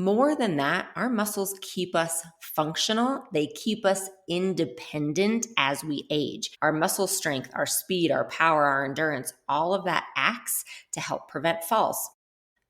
More than that, our muscles keep us functional. They keep us independent as we age. Our muscle strength, our speed, our power, our endurance, all of that acts to help prevent falls.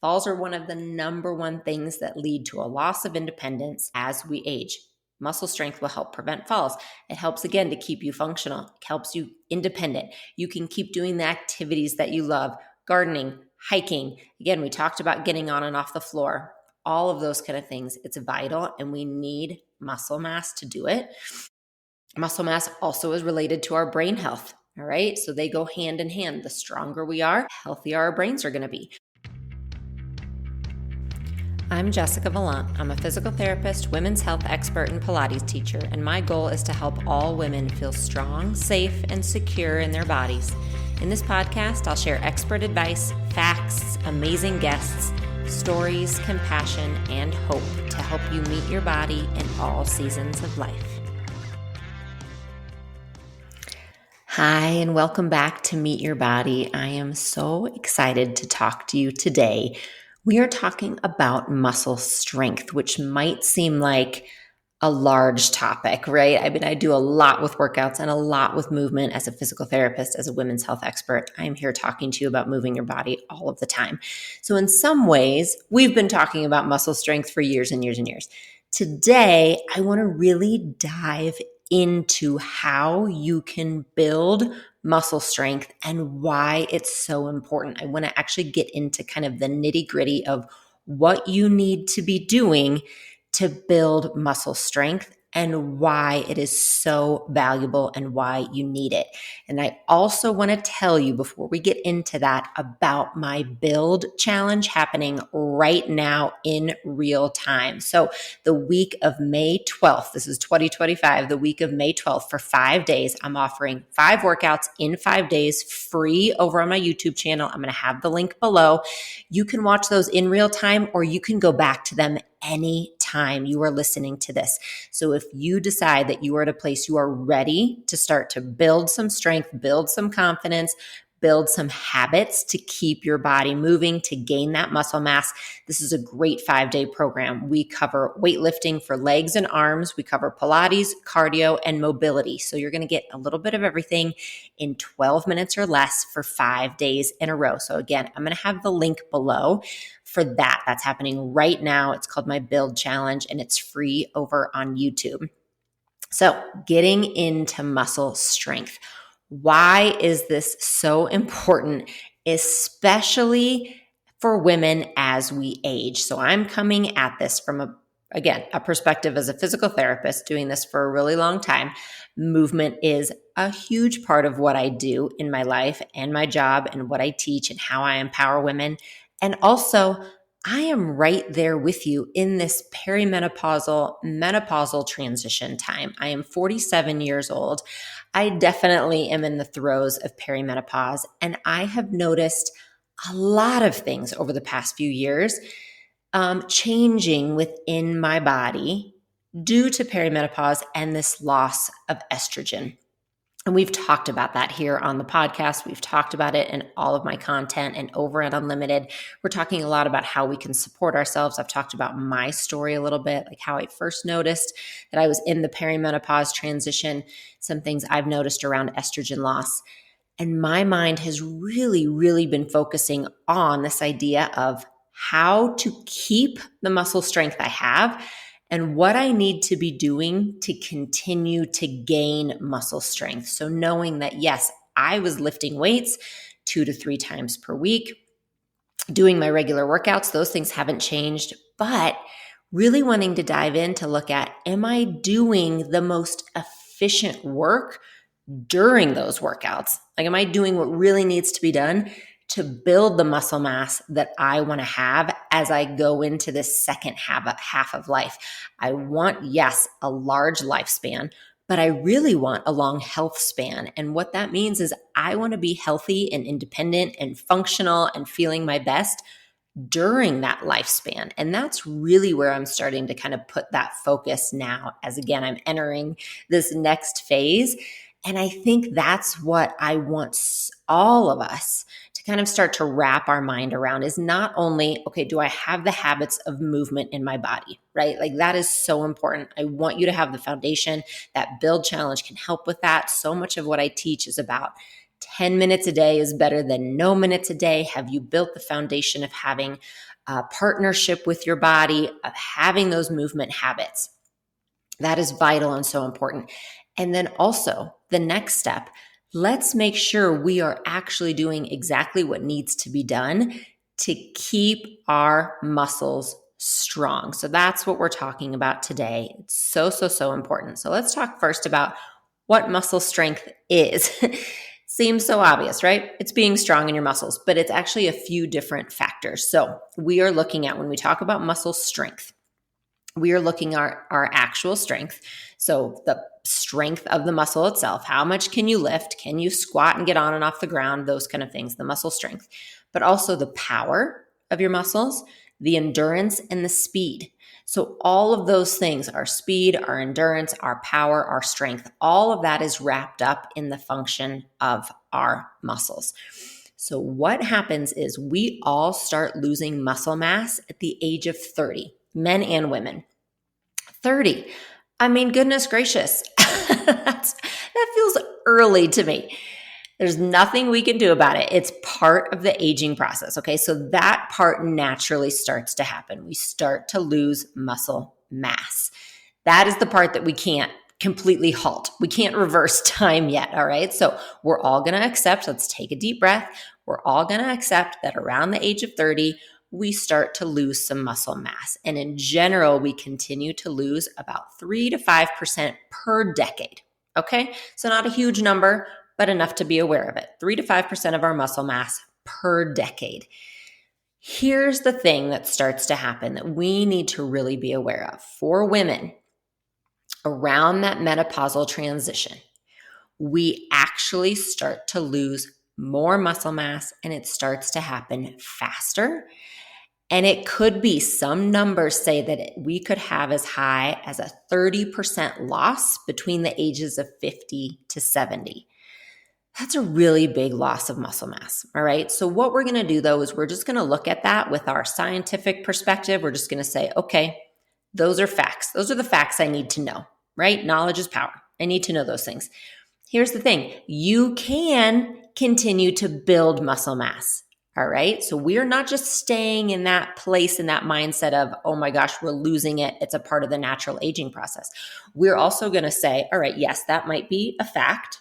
Falls are one of the number one things that lead to a loss of independence as we age. Muscle strength will help prevent falls. It helps, again, to keep you functional. It helps you independent. You can keep doing the activities that you love, gardening, hiking. Again, we talked about getting on and off the floor. All of those kind of things. It's vital, and we need muscle mass to do it. Muscle mass also is related to our brain health. All right. So they go hand in hand. The stronger we are, healthier our brains are going to be. I'm Jessica Vallant. I'm a physical therapist, women's health expert, and Pilates teacher, and my goal is to help all women feel strong, safe, and secure in their bodies. In this podcast, I'll share expert advice, facts, amazing guests, stories, compassion, and hope to help you meet your body in all seasons of life. Hi, and welcome back to Meet Your Body. I am so excited to talk to you today. We are talking about muscle strength, which might seem like a large topic, right? I mean, I do a lot with workouts and a lot with movement as a physical therapist, as a women's health expert. I'm here talking to you about moving your body all of the time. So in some ways, we've been talking about muscle strength for years and years and years. Today, I want to really dive into how you can build muscle strength and why it's so important. I want to actually get into kind of the nitty-gritty of what you need to be doing to build muscle strength and why it is so valuable and why you need it. And I also want to tell you before we get into that about my build challenge happening right now in real time. So the week of May 12th, this is 2025, the week of May 12th for 5 days, I'm offering 5 workouts in 5 days free over on my YouTube channel. I'm going to have the link below. You can watch those in real time, or you can go back to them any time you are listening to this. So if you decide that you are at a place you are ready to start to build some strength, build some confidence, build some habits to keep your body moving, to gain that muscle mass, this is a great 5-day program. We cover weightlifting for legs and arms. We cover Pilates, cardio, and mobility. So you're going to get a little bit of everything in 12 minutes or less for 5 days in a row. So again, I'm going to have the link below for that. That's happening right now. It's called my Build Challenge, and it's free over on YouTube. So getting into muscle strength. Why is this so important, especially for women as we age? So I'm coming at this from a perspective as a physical therapist, doing this for a really long time. Movement is a huge part of what I do in my life and my job and what I teach and how I empower women. And also, I am right there with you in this perimenopause, menopausal transition time. I am 47 years old. I definitely am in the throes of perimenopause, and I have noticed a lot of things over the past few years changing within my body due to perimenopause and this loss of estrogen. And we've talked about that here on the podcast. We've talked about it in all of my content and over at Unlimited. We're talking a lot about how we can support ourselves. I've talked about my story a little bit, like how I first noticed that I was in the perimenopause transition, some things I've noticed around estrogen loss. And my mind has really, really been focusing on this idea of how to keep the muscle strength I have and what I need to be doing to continue to gain muscle strength. So knowing that, yes, I was lifting weights 2 to 3 times per week, doing my regular workouts, those things haven't changed, but really wanting to dive in to look at, am I doing the most efficient work during those workouts? Like, am I doing what really needs to be done to build the muscle mass that I want to have as I go into this second half of life? I want, yes, a large lifespan, but I really want a long health span. And what that means is I want to be healthy and independent and functional and feeling my best during that lifespan. And that's really where I'm starting to kind of put that focus now, as again, I'm entering this next phase. And I think that's what I want all of us to kind of start to wrap our mind around is not only, okay, do I have the habits of movement in my body, right? Like that is so important. I want you to have the foundation. That build challenge can help with that. So much of what I teach is about 10 minutes a day is better than no minutes a day. Have you built the foundation of having a partnership with your body, of having those movement habits? That is vital and so important. And then also the next step, let's make sure we are actually doing exactly what needs to be done to keep our muscles strong. So that's what we're talking about today. It's so important. So let's talk first about what muscle strength is. Seems so obvious, right? It's being strong in your muscles, but it's actually a few different factors. So we are looking at, when we talk about muscle strength, we are looking at our actual strength. So the strength of the muscle itself, how much can you lift? Can you squat and get on and off the ground? Those kind of things, the muscle strength, but also the power of your muscles, the endurance and the speed. So all of those things, our speed, our endurance, our power, our strength, all of that is wrapped up in the function of our muscles. So what happens is we all start losing muscle mass at the age of 30, men and women. 30. I mean, goodness gracious, that feels early to me. There's nothing we can do about it. It's part of the aging process. Okay. So that part naturally starts to happen. We start to lose muscle mass. That is the part that we can't completely halt. We can't reverse time yet. All right. So we're all going to accept, let's take a deep breath. We're all going to accept that around the age of 30, we start to lose some muscle mass. And in general, we continue to lose about 3 to 5% per decade. Okay. So not a huge number, but enough to be aware of it. 3 to 5% of our muscle mass per decade. Here's the thing that starts to happen that we need to really be aware of. For women, around that menopausal transition, we actually start to lose more muscle mass, and it starts to happen faster. And it could be, some numbers say that we could have as high as a 30% loss between the ages of 50 to 70. That's a really big loss of muscle mass. All right. So what we're going to do though is we're just going to look at that with our scientific perspective. We're just going to say, okay, those are facts. Those are the facts I need to know, right? Knowledge is power. I need to know those things. Here's the thing. You can continue to build muscle mass. All right. So we're not just staying in that place, in that mindset of, oh my gosh, we're losing it. It's a part of the natural aging process. We're also going to say, all right, yes, that might be a fact.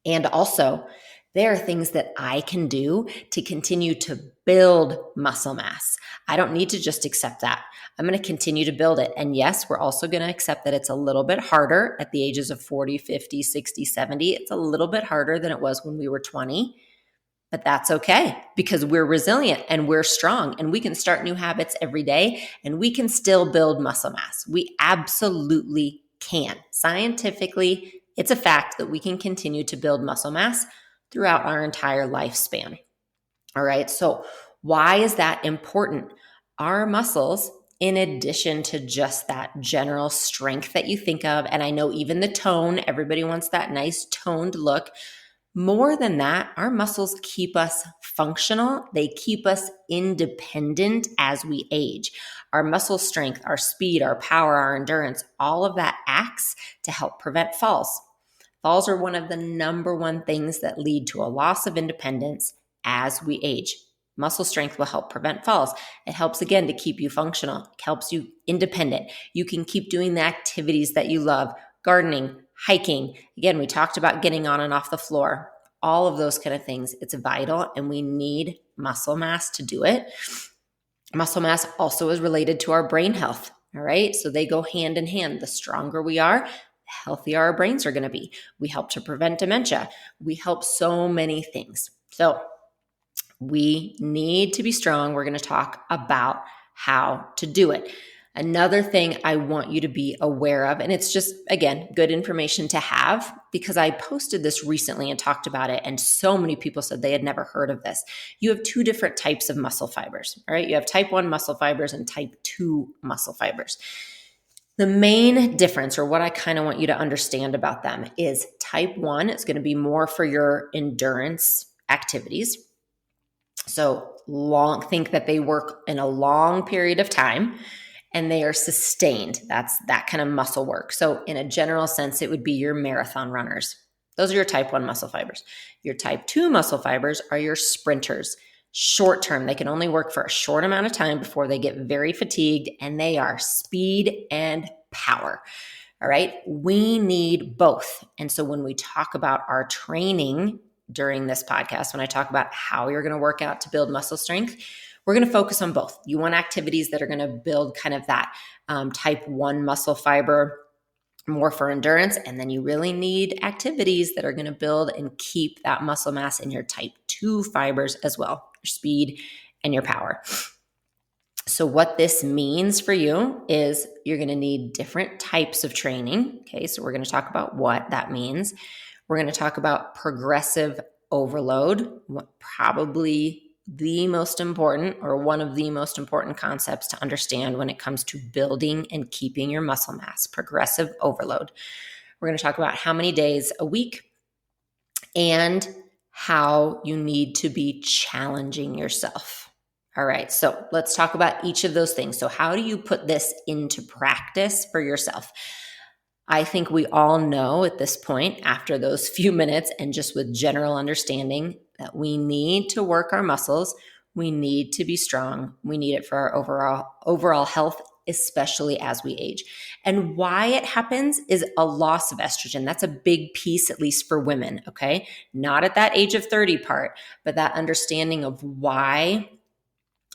And also, there are things that I can do to continue to build muscle mass. I don't need to just accept that. I'm going to continue to build it. And yes, we're also going to accept that it's a little bit harder at the ages of 40, 50, 60, 70. It's a little bit harder than it was when we were 20. But that's okay, because we're resilient and we're strong and we can start new habits every day and we can still build muscle mass. We absolutely can. Scientifically, it's a fact that we can continue to build muscle mass throughout our entire lifespan. All right. So why is that important? Our muscles, in addition to just that general strength that you think of, and I know even the tone, everybody wants that nice toned look. More than that, our muscles keep us functional. They keep us independent as we age. Our muscle strength, our speed, our power, our endurance, all of that acts to help prevent falls. Falls are one of the number one things that lead to a loss of independence as we age. Muscle strength will help prevent falls. It helps, again, to keep you functional. It helps you independent. You can keep doing the activities that you love, gardening, hiking. Again, we talked about getting on and off the floor, all of those kind of things. It's vital, and we need muscle mass to do it. Muscle mass also is related to our brain health. All right. So they go hand in hand. The stronger we are, the healthier our brains are going to be. We help to prevent dementia. We help so many things. So we need to be strong. We're going to talk about how to do it. Another thing I want you to be aware of, and it's just, again, good information to have, because I posted this recently and talked about it, and so many people said they had never heard of this. You have two different types of muscle fibers, all right? You have type 1 muscle fibers and type 2 muscle fibers. The main difference, or what I kind of want you to understand about them, is type 1 is going to be more for your endurance activities. So think that they work in a long period of time and they are sustained. That's that kind of muscle work. So in a general sense, it would be your marathon runners. Those are your type 1 muscle fibers. Your type 2 muscle fibers are your sprinters. Short term, they can only work for a short amount of time before they get very fatigued, and they are speed and power. All right. We need both. And so when we talk about our training during this podcast, when I talk about how you're going to work out to build muscle strength, we're going to focus on both. You want activities that are going to build kind of that type 1 muscle fiber more for endurance. And then you really need activities that are going to build and keep that muscle mass in your type 2 fibers as well, your speed and your power. So what this means for you is you're going to need different types of training. Okay, so we're going to talk about what that means. We're going to talk about progressive overload, probably the most important or one of the most important concepts to understand when it comes to building and keeping your muscle mass, progressive overload. We're going to talk about how many days a week and how you need to be challenging yourself. All right, so let's talk about each of those things. So how do you put this into practice for yourself? I think we all know at this point, after those few minutes and just with general understanding, that we need to work our muscles. We need to be strong. We need it for our overall health, especially as we age. And why it happens is a loss of estrogen. That's a big piece, at least for women, okay? Not at that age of 30 part, but that understanding of why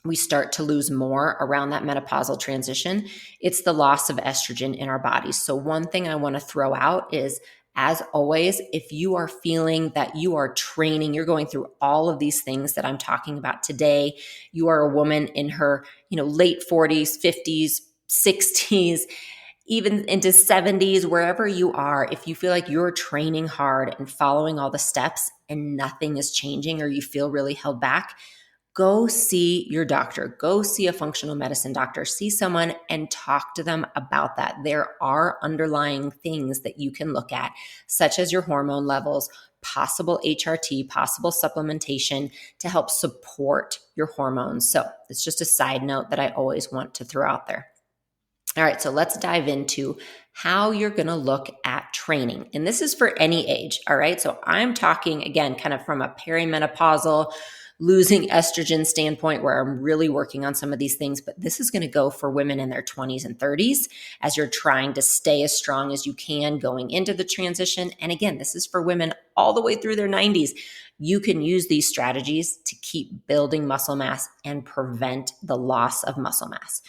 we start to lose more around that menopausal transition. It's the loss of estrogen in our bodies. So one thing I want to throw out is, as always, if you are feeling that you are training, you're going through all of these things that I'm talking about today, you are a woman in her, late 40s, 50s, 60s, even into 70s, wherever you are, if you feel like you're training hard and following all the steps and nothing is changing or you feel really held back, go see your doctor. Go see a functional medicine doctor. See someone and talk to them about that. There are underlying things that you can look at, such as your hormone levels, possible HRT, possible supplementation to help support your hormones. So it's just a side note that I always want to throw out there. All right, so let's dive into how you're going to look at training. And this is for any age. All right, so I'm talking again, kind of from a perimenopausal, losing estrogen standpoint where I'm really working on some of these things, but this is going to go for women in their 20s and 30s as you're trying to stay as strong as you can going into the transition. And again, this is for women all the way through their 90s. You can use these strategies to keep building muscle mass and prevent the loss of muscle mass.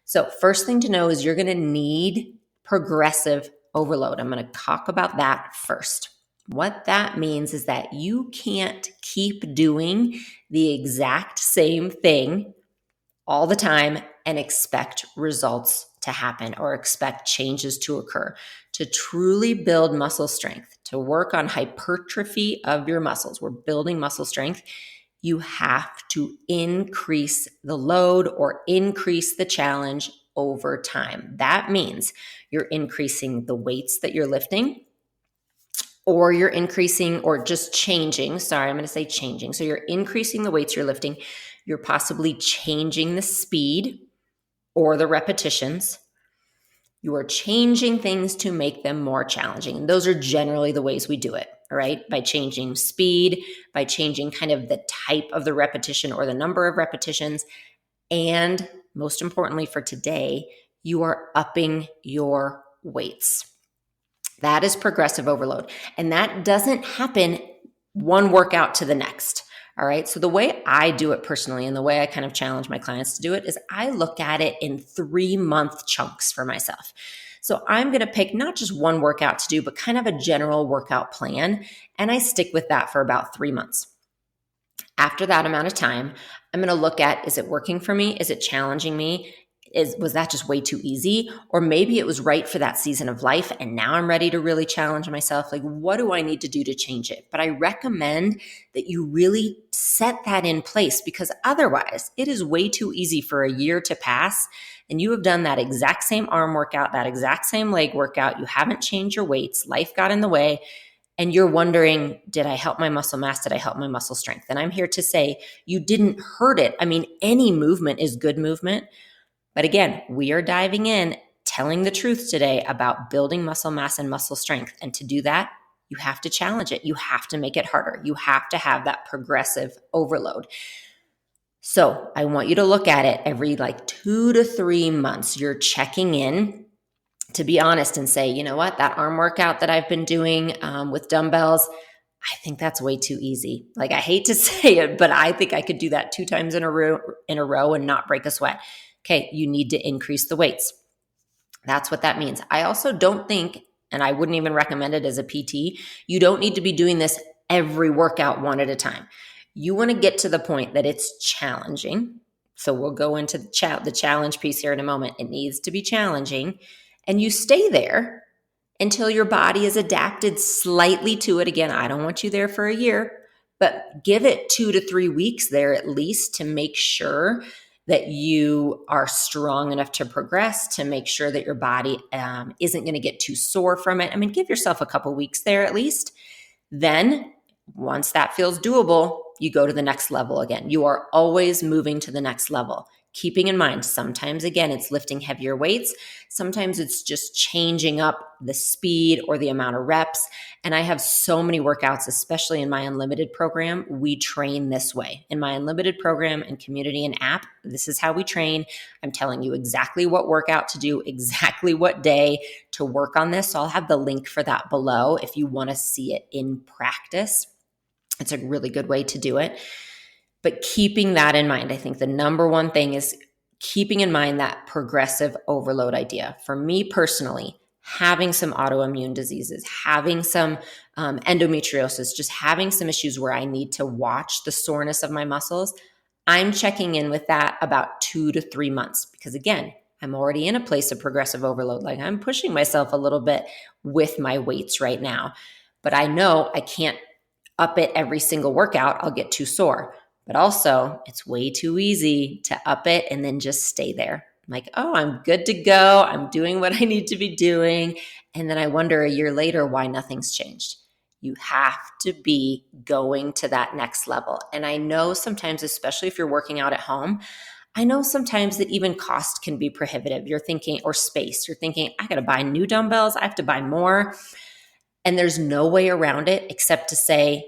So first thing to know is you're going to need progressive overload. I'm going to talk about that first. What that means is that you can't keep doing the exact same thing all the time and expect results to happen or expect changes to occur. To truly build muscle strength, to work on hypertrophy of your muscles, we're building muscle strength, you have to increase the load or increase the challenge over time. That means you're increasing the weights that you're lifting, or you're increasing or just changing. Sorry, I'm going to say changing. So you're increasing the weights you're lifting. You're possibly changing the speed or the repetitions. You are changing things to make them more challenging. And those are generally the ways we do it, all right? By changing speed, by changing kind of the type of the repetition or the number of repetitions. And most importantly for today, you are upping your weights. That is progressive overload. And that doesn't happen one workout to the next. All right. So the way I do it personally and the way I kind of challenge my clients to do it is I look at it in 3-month chunks for myself. So I'm going to pick not just one workout to do, but kind of a general workout plan. And I stick with that for about 3 months. After that amount of time, I'm going to look at, is it working for me? Is it challenging me? Was that just way too easy? Or maybe it was right for that season of life and now I'm ready to really challenge myself. Like, what do I need to do to change it? But I recommend that you really set that in place, because otherwise it is way too easy for a year to pass and you have done that exact same arm workout, that exact same leg workout. You haven't changed your weights. Life got in the way. and you're wondering, did I help my muscle mass? Did I help my muscle strength? And I'm here to say you didn't hurt it. I mean, any movement is good movement. But again, we are diving in, telling the truth today about building muscle mass and muscle strength. And to do that, you have to challenge it. You have to make it harder. You have to have that progressive overload. So I want you to look at it every 2 to 3 months. You're checking in, to be honest, and say, you know what, that arm workout that I've been doing with dumbbells, I think that's way too easy. I hate to say it, but I think I could do that 2 times in a row and not break a sweat. Okay, you need to increase the weights. That's what that means. I also don't think, and I wouldn't even recommend it as a PT, you don't need to be doing this every workout one at a time. You want to get to the point that it's challenging. So we'll go into the challenge piece here in a moment. It needs to be challenging. And you stay there until your body is adapted slightly to it. Again, I don't want you there for a year, but give it 2 to 3 weeks there at least to make sure that you are strong enough to progress, to make sure that your body isn't going to get too sore from it. I mean, give yourself a couple weeks there at least. Then once that feels doable, you go to the next level again. You are always moving to the next level. Keeping in mind, sometimes, again, it's lifting heavier weights. Sometimes it's just changing up the speed or the amount of reps. And I have so many workouts, especially in my Unlimited program. We train this way. In my Unlimited program and community and app, this is how we train. I'm telling you exactly what workout to do, exactly what day to work on this. So I'll have the link for that below if you want to see it in practice. It's a really good way to do it. But keeping that in mind, I think the number one thing is keeping in mind that progressive overload idea. For me personally, having some autoimmune diseases, having some endometriosis, just having some issues where I need to watch the soreness of my muscles, I'm checking in with that about 2 to 3 months because, again, I'm already in a place of progressive overload. I'm pushing myself a little bit with my weights right now, but I know I can't up it every single workout. I'll get too sore. But also, it's way too easy to up it and then just stay there. Oh, I'm good to go. I'm doing what I need to be doing. And then I wonder a year later why nothing's changed. You have to be going to that next level. And I know sometimes, especially if you're working out at home, I know sometimes that even cost can be prohibitive. You're thinking, or space, you're thinking, I got to buy new dumbbells. I have to buy more. And there's no way around it except to say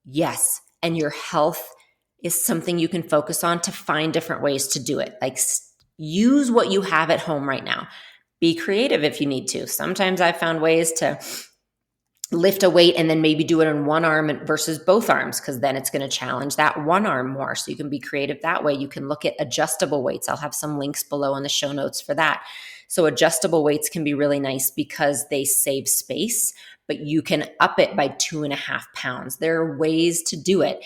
yes. And your health is something you can focus on to find different ways to do it. Use what you have at home right now. Be creative if you need to. Sometimes I've found ways to lift a weight and then maybe do it in one arm versus both arms, because then it's going to challenge that one arm more. So you can be creative that way. You can look at adjustable weights. I'll have some links below in the show notes for that. So adjustable weights can be really nice because they save space, but you can up it by 2.5 pounds. There are ways to do it.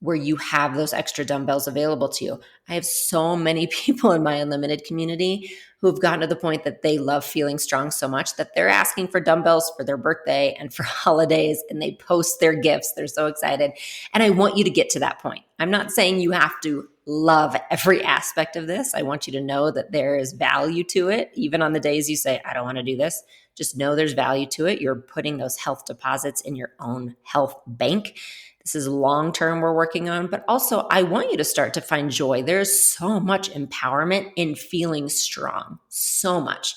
Where you have those extra dumbbells available to you. I have so many people in my Unlimited community who have gotten to the point that they love feeling strong so much that they're asking for dumbbells for their birthday and for holidays, and they post their gifts. They're so excited. And I want you to get to that point. I'm not saying you have to love every aspect of this. I want you to know that there is value to it. Even on the days you say, I don't want to do this, just know there's value to it. You're putting those health deposits in your own health bank. This is long-term we're working on, but also I want you to start to find joy. There's so much empowerment in feeling strong, so much.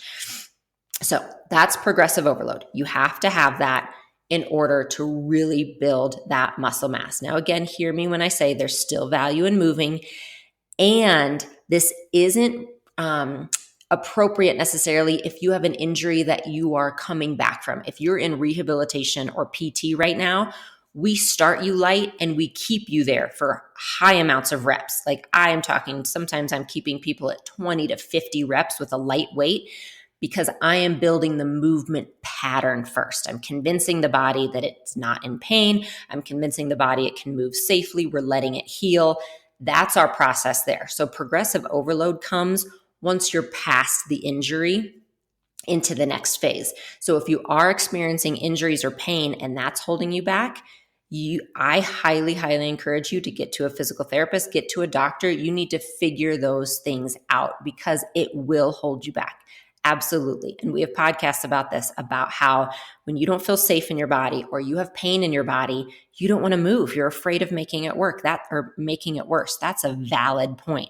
So that's progressive overload. You have to have that in order to really build that muscle mass. Now, again, hear me when I say there's still value in moving, and this isn't appropriate necessarily if you have an injury that you are coming back from. If you're in rehabilitation or PT right now, we start you light and we keep you there for high amounts of reps. I am talking, sometimes I'm keeping people at 20 to 50 reps with a light weight because I am building the movement pattern first. I'm convincing the body that it's not in pain. I'm convincing the body it can move safely. We're letting it heal. That's our process there. So progressive overload comes once you're past the injury into the next phase. So if you are experiencing injuries or pain and that's holding you back, I highly, highly encourage you to get to a physical therapist, get to a doctor. You need to figure those things out because it will hold you back. Absolutely. And we have podcasts about this, about how when you don't feel safe in your body or you have pain in your body, you don't want to move. You're afraid of making it work or making it worse. That's a valid point.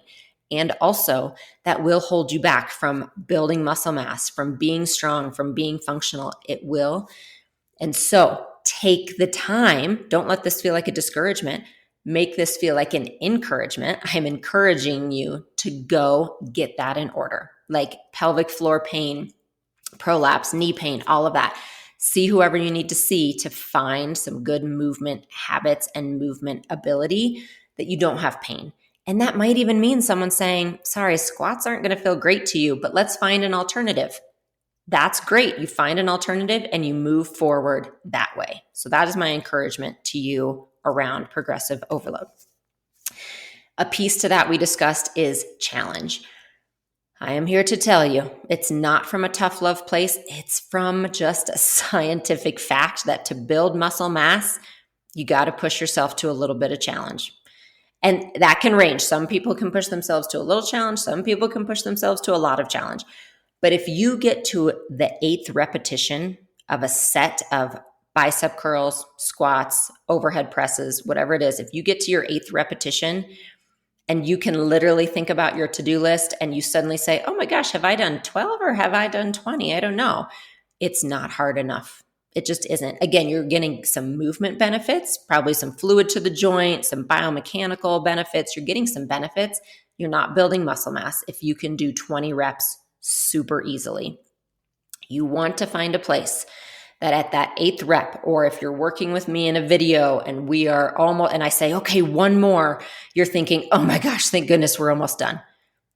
And also, that will hold you back from building muscle mass, from being strong, from being functional. It will. And so take the time. Don't let this feel like a discouragement. Make this feel like an encouragement. I'm encouraging you to go get that in order, like pelvic floor pain, prolapse, knee pain, all of that. See whoever you need to see to find some good movement habits and movement ability that you don't have pain. And that might even mean someone saying, sorry, squats aren't going to feel great to you, but let's find an alternative. That's great. You find an alternative and you move forward that way. So that is my encouragement to you around progressive overload. A piece to that we discussed is challenge. I am here to tell you, it's not from a tough love place. It's from just a scientific fact that to build muscle mass, you got to push yourself to a little bit of challenge. And that can range. Some people can push themselves to a little challenge. Some people can push themselves to a lot of challenge. But if you get to the 8th repetition of a set of bicep curls, squats, overhead presses, whatever it is, if you get to your 8th repetition and you can literally think about your to-do list and you suddenly say, oh my gosh, have I done 12 or have I done 20? I don't know. It's not hard enough. It just isn't. Again, you're getting some movement benefits, probably some fluid to the joint, some biomechanical benefits. You're getting some benefits. You're not building muscle mass if you can do 20 reps super easily. You want to find a place that at that 8th rep, or if you're working with me in a video and we are almost, and I say, okay, one more, you're thinking, oh my gosh, thank goodness we're almost done.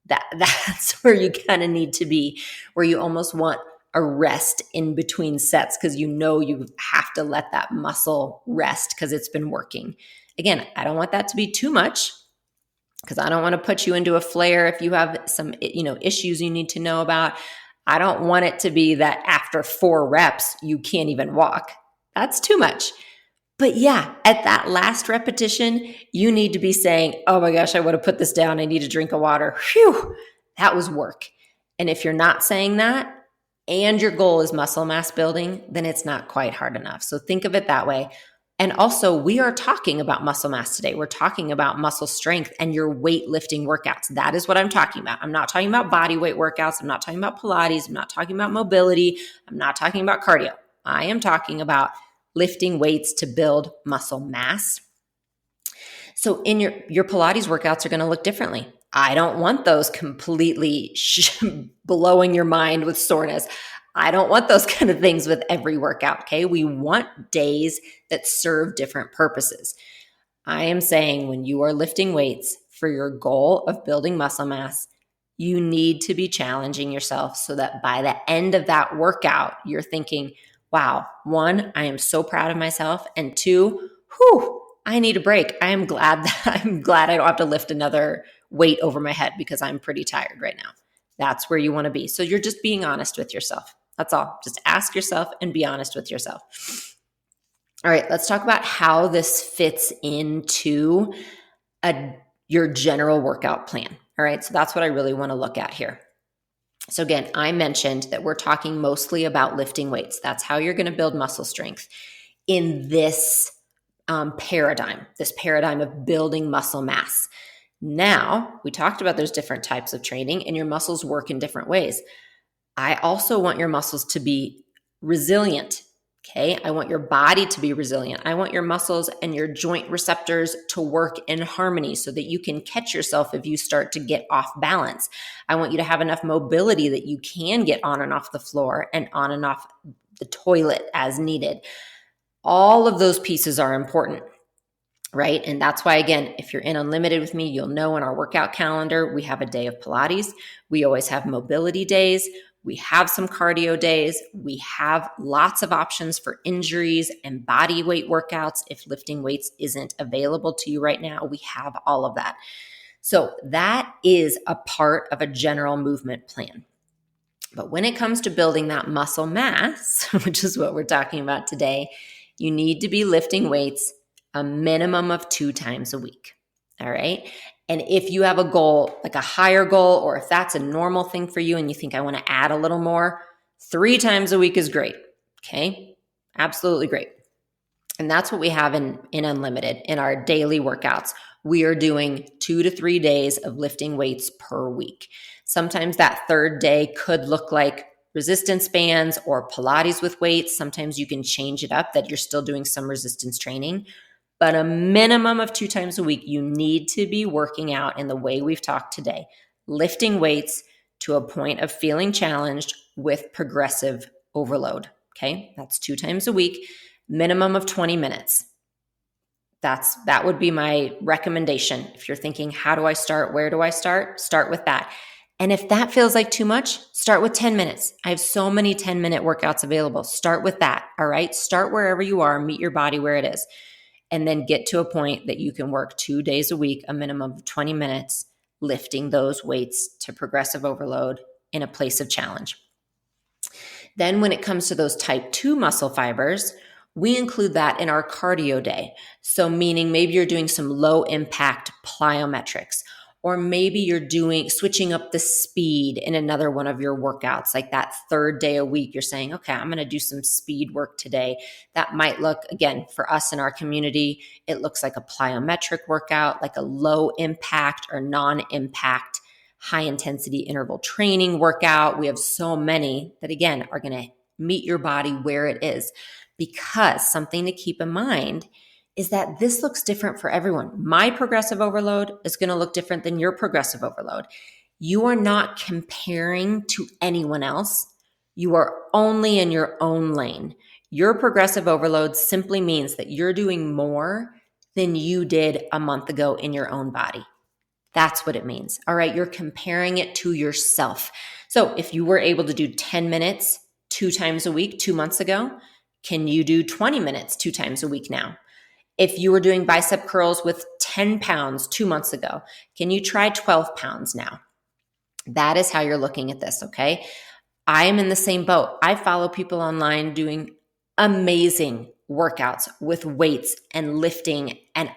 That's where you kind of need to be, where you almost want a rest in between sets because you know you have to let that muscle rest because it's been working. Again, I don't want that to be too much because I don't want to put you into a flare if you have some, issues you need to know about. I don't want it to be that after 4 reps, you can't even walk. That's too much. But yeah, at that last repetition, you need to be saying, oh my gosh, I would have put this down. I need a drink of water. Phew, that was work. And if you're not saying that and your goal is muscle mass building, then it's not quite hard enough. So think of it that way. And also, we are talking about muscle mass today. We're talking about muscle strength and your weightlifting workouts. That is what I'm talking about. I'm not talking about body weight workouts. I'm not talking about Pilates. I'm not talking about mobility. I'm not talking about cardio. I am talking about lifting weights to build muscle mass. So in your Pilates workouts are going to look differently. I don't want those completely blowing your mind with soreness. I don't want those kind of things with every workout, okay? We want days that serve different purposes. I am saying when you are lifting weights for your goal of building muscle mass, you need to be challenging yourself so that by the end of that workout, you're thinking, wow, 1, I am so proud of myself, and 2, I need a break. I'm glad I don't have to lift another weight over my head because I'm pretty tired right now. That's where you want to be. So you're just being honest with yourself. That's all. Just ask yourself and be honest with yourself. All right, let's talk about how this fits into your general workout plan. All right, so that's what I really want to look at here. So again, I mentioned that we're talking mostly about lifting weights. That's how you're going to build muscle strength in this paradigm of building muscle mass. Now, we talked about there's different types of training and your muscles work in different ways. I also want your muscles to be resilient, okay? I want your body to be resilient. I want your muscles and your joint receptors to work in harmony so that you can catch yourself if you start to get off balance. I want you to have enough mobility that you can get on and off the floor and on and off the toilet as needed. All of those pieces are important, right? And that's why, again, if you're in Unlimited with me, you'll know in our workout calendar, we have a day of Pilates. We always have mobility days. We have some cardio days. We have lots of options for injuries and body weight workouts. If lifting weights isn't available to you right now, we have all of that. So that is a part of a general movement plan. But when it comes to building that muscle mass, which is what we're talking about today, you need to be lifting weights a minimum of 2 times a week. All right. And if you have a goal, like a higher goal, or if that's a normal thing for you and you think I want to add a little more, 3 times a week is great. Okay. Absolutely great. And that's what we have in Unlimited in our daily workouts. We are doing 2 to 3 days of lifting weights per week. Sometimes that third day could look like resistance bands or Pilates with weights. Sometimes you can change it up that you're still doing some resistance training. But a minimum of 2 times a week, you need to be working out in the way we've talked today, lifting weights to a point of feeling challenged with progressive overload. Okay, that's 2 times a week, minimum of 20 minutes. That would be my recommendation. If you're thinking, how do I start? Where do I start? Start with that. And if that feels like too much, start with 10 minutes. I have so many 10-minute workouts available. Start with that. All right. Start wherever you are, meet your body where it is, and then get to a point that you can work 2 days a week, a minimum of 20 minutes, lifting those weights to progressive overload in a place of challenge. Then when it comes to those type 2 muscle fibers, we include that in our cardio day. So meaning maybe you're doing some low impact plyometrics, or maybe you're switching up the speed in another one of your workouts. Like that third day a week, you're saying, okay, I'm going to do some speed work today. That might look, again, for us in our community, it looks like a plyometric workout, like a low impact or non-impact high intensity interval training workout. We have so many that, again, are going to meet your body where it is, because something to keep in mind is that this looks different for everyone. My progressive overload is going to look different than your progressive overload. You are not comparing to anyone else. You are only in your own lane. Your progressive overload simply means that you're doing more than you did a month ago in your own body. That's what it means. All right. You're comparing it to yourself. So if you were able to do 10 minutes 2 times a week 2 months ago, can you do 20 minutes 2 times a week now? If you were doing bicep curls with 10 pounds 2 months ago, can you try 12 pounds now? That is how you're looking at this. Okay. I am in the same boat. I follow people online doing amazing workouts with weights and lifting, and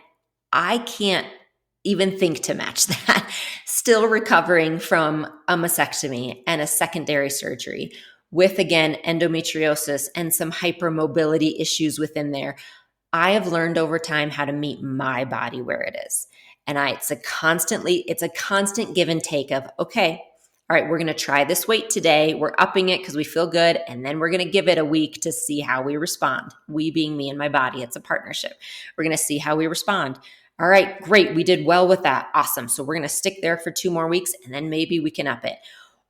I can't even think to match that. Still recovering from a mastectomy and a secondary surgery with, again, endometriosis and some hypermobility issues within there. I have learned over time how to meet my body where it is. And it's a constant give and take of, okay, all right, we're going to try this weight today. We're upping it because we feel good. And then we're going to give it a week to see how we respond. We being me and my body. It's a partnership. We're going to see how we respond. All right, great. We did well with that. Awesome. So we're going to stick there for 2 more weeks, and then maybe we can up it.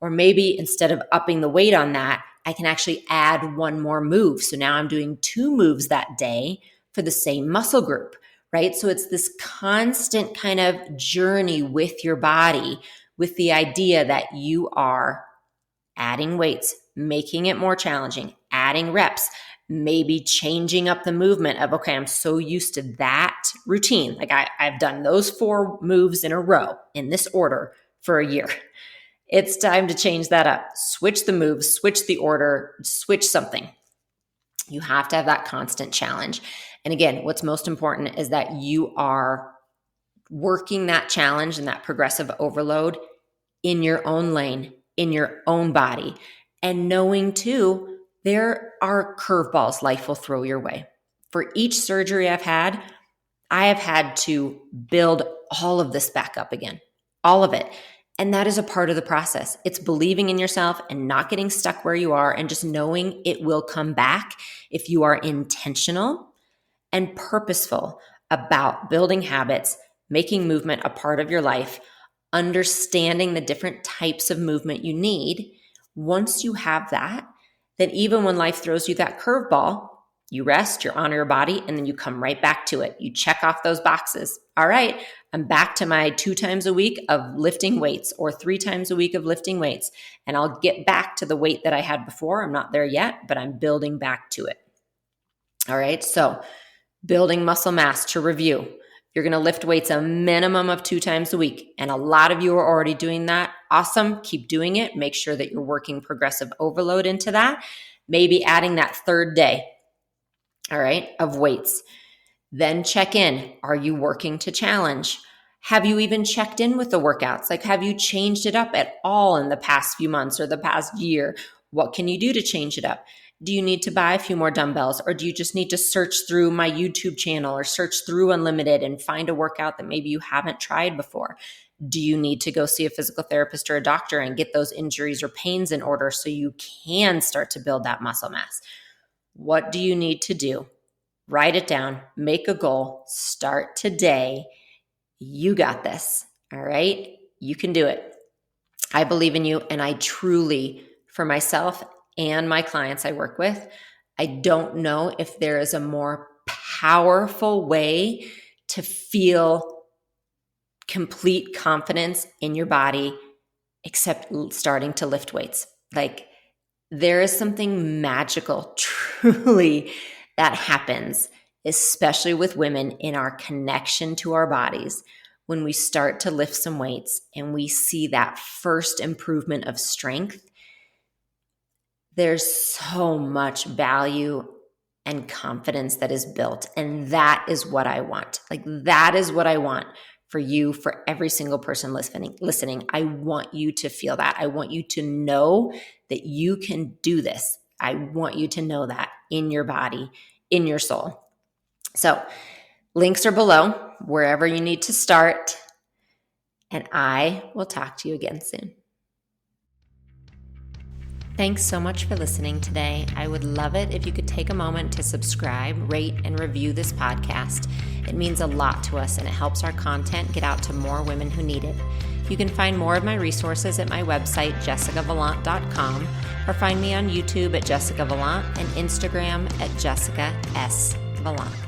Or maybe instead of upping the weight on that, I can actually add 1 more move. So now I'm doing 2 moves that day for the same muscle group, right? So it's this constant kind of journey with your body, with the idea that you are adding weights, making it more challenging, adding reps, maybe changing up the movement of, okay, I'm so used to that routine. Like I've done those 4 moves in a row in this order for a year. It's time to change that up. Switch the moves, switch the order, switch something. You have to have that constant challenge. And again, what's most important is that you are working that challenge and that progressive overload in your own lane, in your own body, and knowing too, there are curveballs life will throw your way. For each surgery I have had to build all of this back up again, all of it. And that is a part of the process. It's believing in yourself and not getting stuck where you are, and just knowing it will come back if you are intentional and purposeful about building habits, making movement a part of your life, understanding the different types of movement you need. Once you have that, then even when life throws you that curveball, you rest, you honor your body, and then you come right back to it. You check off those boxes. All right, I'm back to my 2 times a week of lifting weights, or 3 times a week of lifting weights, and I'll get back to the weight that I had before. I'm not there yet, but I'm building back to it. All right, so building muscle mass, to review. You're going to lift weights a minimum of 2 times a week. And a lot of you are already doing that. Awesome. Keep doing it. Make sure that you're working progressive overload into that. Maybe adding that third day, all right, of weights. Then check in. Are you working to challenge? Have you even checked in with the workouts? Like, have you changed it up at all in the past few months or the past year? What can you do to change it up? Do you need to buy a few more dumbbells, or do you just need to search through my YouTube channel or search through Unlimited and find a workout that maybe you haven't tried before? Do you need to go see a physical therapist or a doctor and get those injuries or pains in order so you can start to build that muscle mass? What do you need to do? Write it down, make a goal, start today. You got this. All right. You can do it. I believe in you. And I truly, for myself and my clients I work with, I don't know if there is a more powerful way to feel complete confidence in your body except starting to lift weights. Like, there is something magical, truly, that happens, especially with women, in our connection to our bodies when we start to lift some weights and we see that first improvement of strength. There's so much value and confidence that is built. And that is what I want. Like, that is what I want for you, for every single person listening. I want you to feel that. I want you to know that you can do this. I want you to know that in your body, in your soul. So links are below, wherever you need to start. And I will talk to you again soon. Thanks so much for listening today. I would love it if you could take a moment to subscribe, rate, and review this podcast. It means a lot to us, and it helps our content get out to more women who need it. You can find more of my resources at my website, jessicavallant.com, or find me on YouTube at Jessica Vallant and Instagram at Jessica S. Vallant.